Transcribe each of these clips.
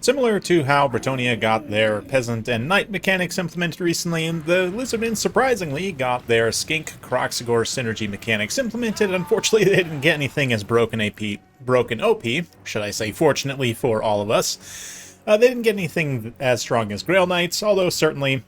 Similar to how Bretonia got their Peasant and Knight mechanics implemented recently, the Lizardmen surprisingly got their Skink Kroxigor synergy mechanics implemented. Unfortunately, they didn't get anything as broken OP, should I say fortunately for all of us. They didn't get anything as strong as Grail Knights, although certainly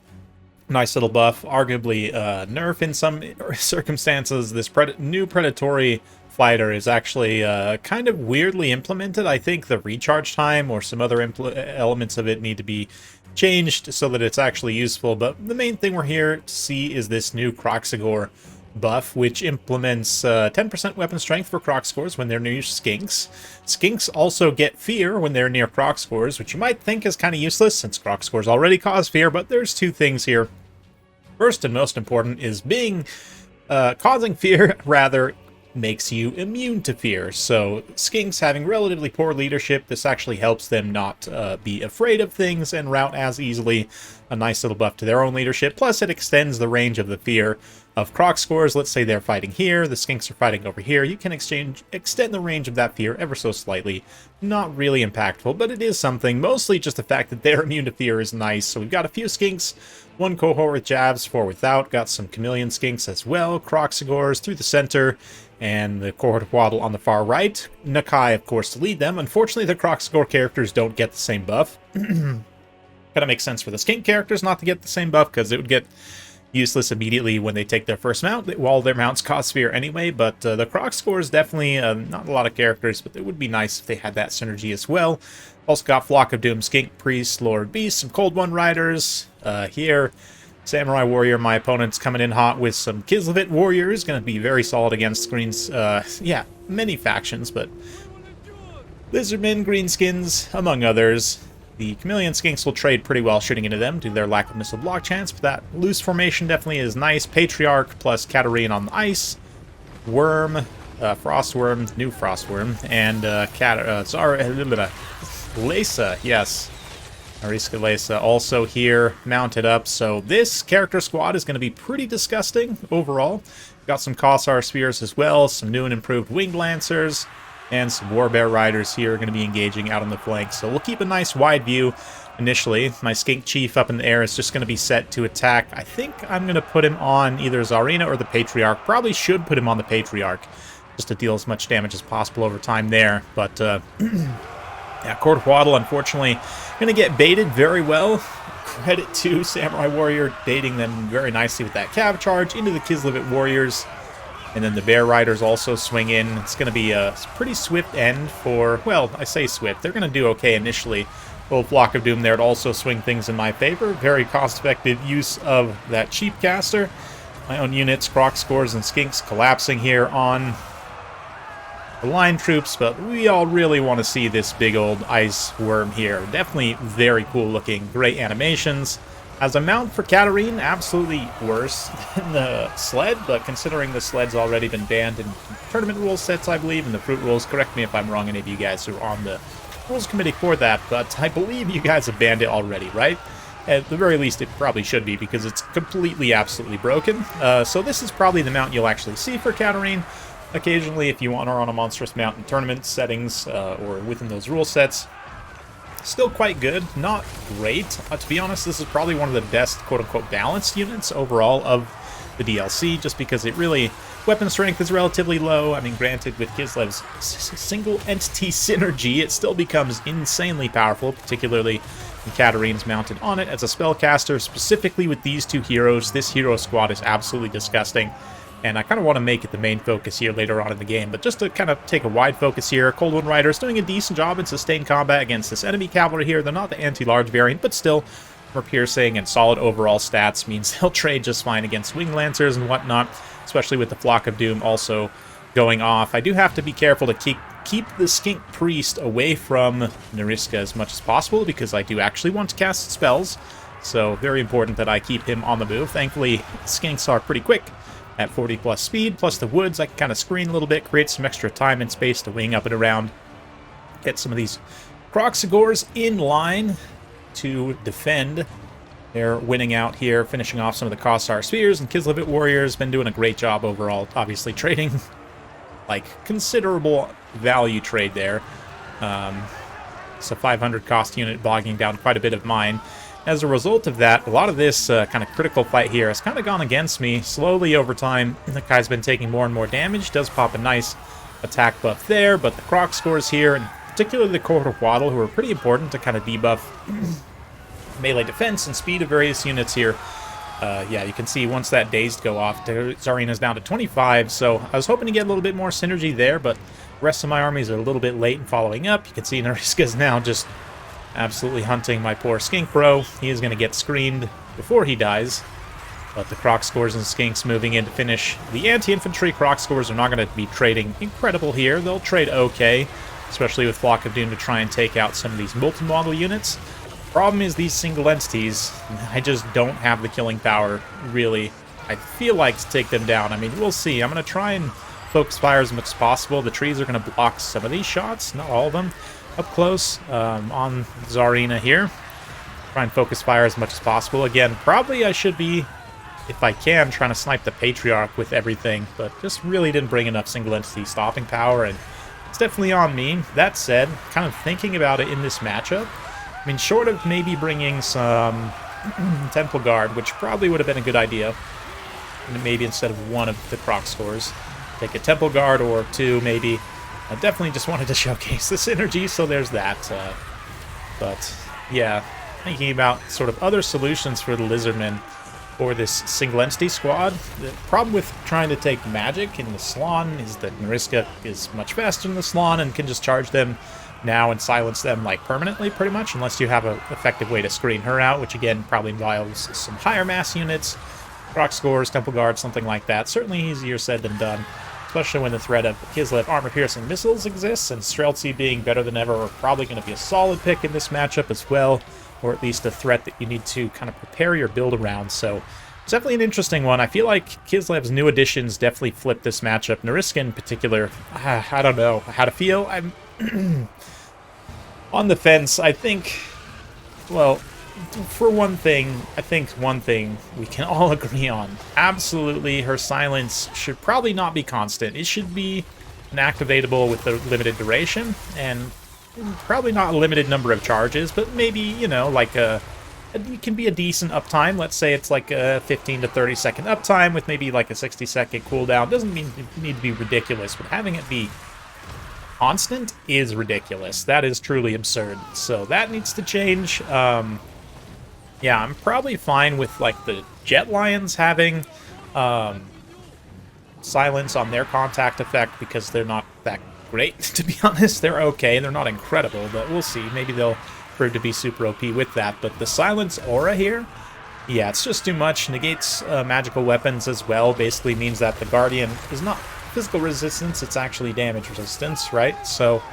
nice little buff, arguably nerf in some circumstances. This new predatory fighter is actually kind of weirdly implemented. I think the recharge time or some other elements of it need to be changed so that it's actually useful, but the main thing we're here to see is this new Kroxigor buff, which implements 10% weapon strength for Kroxigors when they're near Skinks. Skinks also get fear when they're near Kroxigors, which you might think is kind of useless since Kroxigors already cause fear, but there's two things here. First and most important is causing fear rather makes you immune to fear. So Skinks having relatively poor leadership, this actually helps them not be afraid of things and rout as easily. A nice little buff to their own leadership, plus it extends the range of the fear of Kroxigors. Let's say they're fighting here, the Skinks are fighting over here. You can extend the range of that fear ever so slightly. Not really impactful, but it is something. Mostly just the fact that they're immune to fear is nice. So we've got a few Skinks, one cohort with jabs, 4 without. Got some chameleon Skinks as well, Kroxigors through the center, and the cohort of Waddle on the far right. Nakai, of course, to lead them. Unfortunately, the Kroxigor characters don't get the same buff. Kind of makes sense for the Skink characters not to get the same buff, because it would get useless immediately when they take their first mount, while their mounts cause fear anyway, but the Kroxigors definitely, not a lot of characters, but it would be nice if they had that synergy as well. Also got Flock of Doom, Skink, Priest, Lord Beast, some Cold One Riders here. Samurai Warrior, my opponent's coming in hot with some Kislev Warriors, going to be very solid against Green's, yeah, many factions, but Lizardmen, Greenskins, among others. The Chameleon Skinks will trade pretty well shooting into them due to their lack of missile block chance, but that loose formation definitely is nice. Patriarch plus Katarine on the ice. Worm, Frostworm, new Frostworm, and Lesa, yes. Ariska Lesa also here, mounted up. So this character squad is going to be pretty disgusting overall. Got some Kossar Spears as well, some new and improved Winged Lancers, and some Warbear Riders here are going to be engaging out on the flank. So we'll keep a nice wide view initially. My Skink Chief up in the air is just going to be set to attack. I think I'm going to put him on either Tsarina or the Patriarch. Probably should put him on the Patriarch, just to deal as much damage as possible over time there. But, yeah, Court of Waddle, unfortunately, going to get baited very well. Credit to Samurai Warrior, baiting them very nicely with that Cav Charge into the Kislev Warriors. And then the Bear Riders also swing in. It's going to be a pretty swift end for, well, I say swift. They're going to do okay initially. Little Flock of Doom there to also swing things in my favor. Very cost-effective use of that cheap caster. My own units, Kroxigors and Skinks collapsing here on the line troops, but we all really want to see this big old ice worm here. Definitely very cool looking, great animations. As a mount for Katarine, absolutely worse than the sled, but considering the sled's already been banned in tournament rules sets, I believe, and the fruit rules, correct me if I'm wrong, any of you guys who are on the rules committee for that, but I believe you guys have banned it already, right? At the very least, it probably should be, because it's completely, absolutely broken. So this is probably the mount you'll actually see for Katarine. Occasionally, if you want her on a monstrous mount in tournament settings, or within those rule sets. Still quite good, not great. To be honest, this is probably one of the best quote-unquote balanced units overall of the DLC, just because it really, weapon strength is relatively low. I mean, granted, with Kislev's single entity synergy, it still becomes insanely powerful, particularly when Katarine's mounted on it as a spellcaster. Specifically with these two heroes, this hero squad is absolutely disgusting. And I kind of want to make it the main focus here later on in the game. But just to kind of take a wide focus here, Cold One Rider is doing a decent job in sustained combat against this enemy cavalry here. They're not the anti-large variant, but still, for piercing and solid overall stats means they'll trade just fine against Wing Lancers and whatnot, especially with the Flock of Doom also going off. I do have to be careful to keep the Skink Priest away from Nariska as much as possible, because I do actually want to cast spells. So very important that I keep him on the move. Thankfully, Skinks are pretty quick at 40 plus speed, plus the woods, I can kind of screen a little bit, create some extra time and space to wing up and around. Get some of these Kroxigors in line to defend. They're winning out here, finishing off some of the Kossar Spears, and Kislev Warriors been doing a great job overall, obviously trading like considerable value trade there. It's a 500 cost unit bogging down quite a bit of mine. As a result of that, a lot of this kind of critical fight here has kind of gone against me slowly over time. The guy's been taking more and more damage. Does pop a nice attack buff there, but the Kroxigors here, and particularly the Waddle, who are pretty important to kind of debuff melee defense and speed of various units here. Yeah, you can see once that dazed go off, Tsarina's down to 25, so I was hoping to get a little bit more synergy there, but the rest of my armies are a little bit late in following up. You can see Nariska's now just absolutely hunting my poor Skink bro. He is going to get screened before he dies, but the Kroxigors and Skinks moving in to finish. The anti-infantry Kroxigors are not going to be trading incredible here. They'll trade okay, especially with Flock of Doom to try and take out some of these multi-model units. Problem is these single entities, I just don't have the killing power, really, I feel like, to take them down. I mean, we'll see. I'm going to try and focus fire as much as possible. The trees are going to block some of these shots, not all of them, up close on Tsarina here. Try and focus fire as much as possible. Again, probably I should be, if I can, trying to snipe the Patriarch with everything, but just really didn't bring enough single entity stopping power, and it's definitely on me. That said, kind of thinking about it in this matchup, I mean, short of maybe bringing some Temple Guard, which probably would have been a good idea, maybe instead of one of the Kroxigors, take a Temple Guard or two, maybe. I definitely just wanted to showcase the synergy, so there's that. But, yeah, thinking about sort of other solutions for the Lizardmen for this single entity squad. The problem with trying to take magic in the Slaawn is that Nariska is much faster than the Slaawn and can just charge them now and silence them like permanently pretty much, unless you have an effective way to screen her out, which again probably involves some higher mass units, Kroxigors, Temple Guard, something like that. Certainly easier said than done, especially when the threat of Kislev armor-piercing missiles exists, and Streltsy being better than ever are probably going to be a solid pick in this matchup as well, or at least a threat that you need to kind of prepare your build around. So it's definitely an interesting one. I feel like Kislev's new additions definitely flipped this matchup. Nariska in particular, I don't know how to feel. I'm on the fence. I think, well, for one thing, I think one thing we can all agree on. Absolutely, her silence should probably not be constant. It should be an activatable with a limited duration, and probably not a limited number of charges, but maybe, you know, like it can be a decent uptime. Let's say it's like a 15 to 30 second uptime with maybe like a 60-second cooldown. Doesn't mean it need to be ridiculous, but having it be constant is ridiculous. That is truly absurd. So that needs to change. Yeah, I'm probably fine with like the Jet Lions having silence on their contact effect because they're not that great, to be honest. They're okay. They're not incredible, but we'll see. Maybe they'll prove to be super OP with that. But the silence aura here, yeah, it's just too much. Negates magical weapons as well. Basically means that the Guardian is not physical resistance, it's actually damage resistance, right? So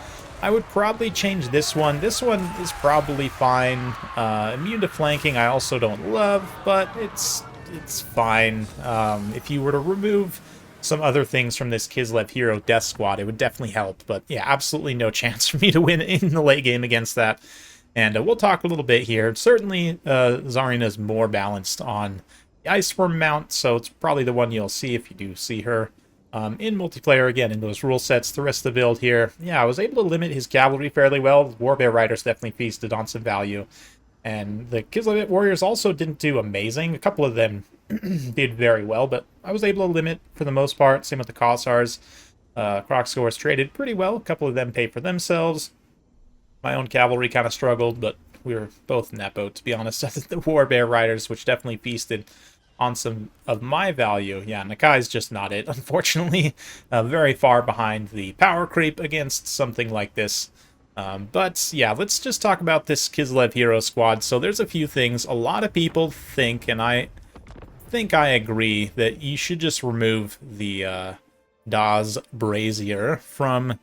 I would probably change this one. This one is probably fine. Immune to flanking I also don't love, but it's fine. If you were to remove some other things from this Kislev hero death squad, it would definitely help. But yeah, absolutely no chance for me to win in the late game against that. And we'll talk a little bit here. Certainly Tsarina is more balanced on the Iceworm mount, so it's probably the one you'll see if you do see her. In multiplayer, again, in those rule sets, the rest of the build here, yeah, I was able to limit his cavalry fairly well. Warbear Riders definitely feasted on some value. And the Kislev warriors also didn't do amazing. A couple of them did very well, but I was able to limit for the most part. Same with the Kossars. Kroxigors traded pretty well. A couple of them paid for themselves. My own cavalry kind of struggled, but we were both in that boat, to be honest. The Warbear Riders, which definitely feasted on some of my value. Yeah, Nakai's just not it, unfortunately. Very far behind the power creep against something like this. But yeah, let's just talk about this Kislev hero squad. So there's a few things. A lot of people think, and I think I agree, that you should just remove the Daz Brazier from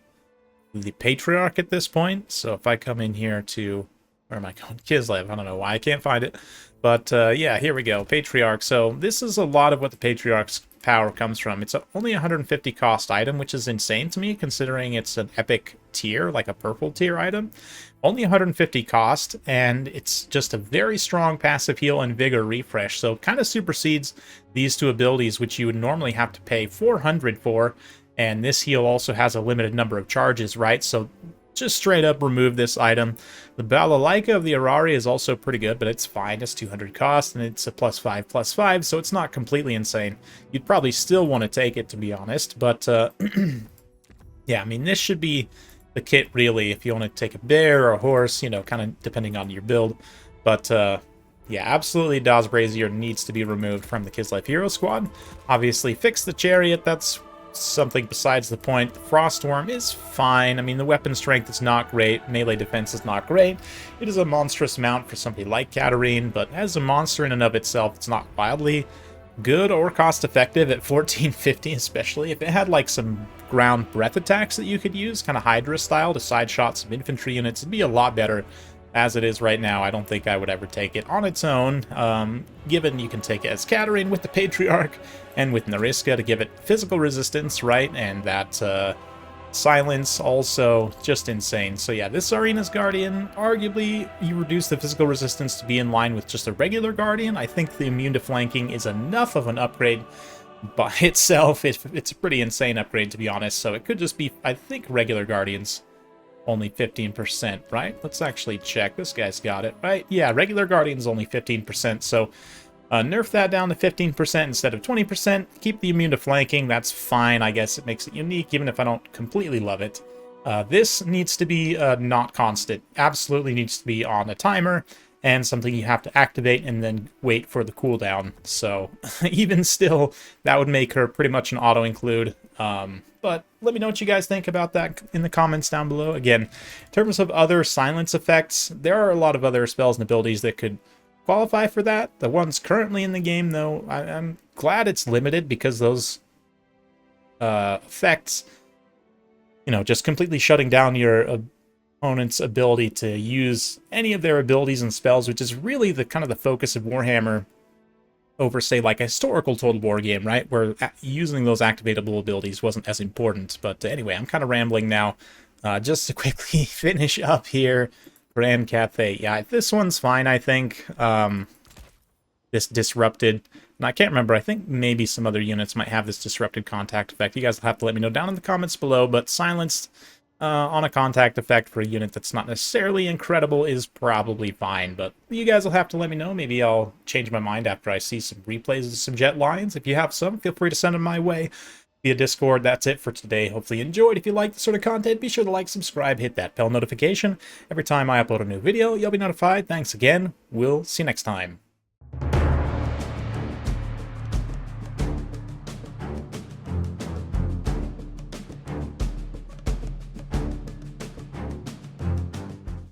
the Patriarch at this point. So if I come in here to, where am I going? Kislev. I don't know why I can't find it. But yeah, here we go. Patriarch. So this is a lot of what the Patriarch's power comes from. It's only 150 cost item, which is insane to me, considering it's an epic tier, like a purple tier item. Only 150 cost, and it's just a very strong passive heal and vigor refresh. So it kind of supersedes these two abilities, which you would normally have to pay 400 for. And this heal also has a limited number of charges, right? So just straight up remove this item. The Balalaika of the Arari is also pretty good, but it's fine. It's 200 cost, and it's a +5/+5, so it's not completely insane. You'd probably still want to take it, to be honest, but yeah, I mean, this should be the kit, really, if you want to take a bear or a horse, you know, kind of depending on your build. But yeah, absolutely, Daz Brazier needs to be removed from the Kislev Hero Squad. Obviously, fix the Chariot. That's something besides the point. The Frostworm is fine. I mean, the weapon strength is not great. Melee defense is not great. It is a monstrous mount for somebody like Katarine, but as a monster in and of itself, it's not wildly good or cost-effective at 1450, especially if it had like some ground breath attacks that you could use, kind of Hydra style, to side shot some infantry units. It'd be a lot better. As it is right now, I don't think I would ever take it on its own, given you can take it as Katarine with the Patriarch and with Nariska to give it physical resistance, right? And that silence also just insane. So yeah, this Arena's Guardian, arguably you reduce the physical resistance to be in line with just a regular Guardian. I think the immune to flanking is enough of an upgrade by itself. It's a pretty insane upgrade, to be honest. So it could just be, I think, regular Guardians. Only 15%, right? Let's actually check. This guy's got it, right? Yeah, regular Guardian's only 15%, so nerf that down to 15% instead of 20%. Keep the immune to flanking. That's fine. I guess it makes it unique, even if I don't completely love it. This needs to be not constant. Absolutely needs to be on a timer, and something you have to activate and then wait for the cooldown. So even still, that would make her pretty much an auto-include. But let me know what you guys think about that in the comments down below. Again, in terms of other silence effects, there are a lot of other spells and abilities that could qualify for that. The ones currently in the game, though, I'm glad it's limited, because those effects, you know, just completely shutting down your opponent's ability to use any of their abilities and spells, which is really the kind of the focus of Warhammer over, say, like a historical Total War game, right? Where using those activatable abilities wasn't as important. But anyway, I'm kind of rambling now. Just to quickly finish up here, Grand Cathay. Yeah, this one's fine, I think. This Disrupted. And I can't remember. I think maybe some other units might have this Disrupted contact effect. You guys will have to let me know down in the comments below. But Silenced on a contact effect for a unit that's not necessarily incredible is probably fine, but you guys will have to let me know. Maybe I'll change my mind after I see some replays of some jet lines. If you have some, feel free to send them my way via Discord. That's it for today. Hopefully you enjoyed. If you like this sort of content, be sure to like, subscribe, hit that bell notification. Every time I upload a new video, you'll be notified. Thanks again. We'll see you next time.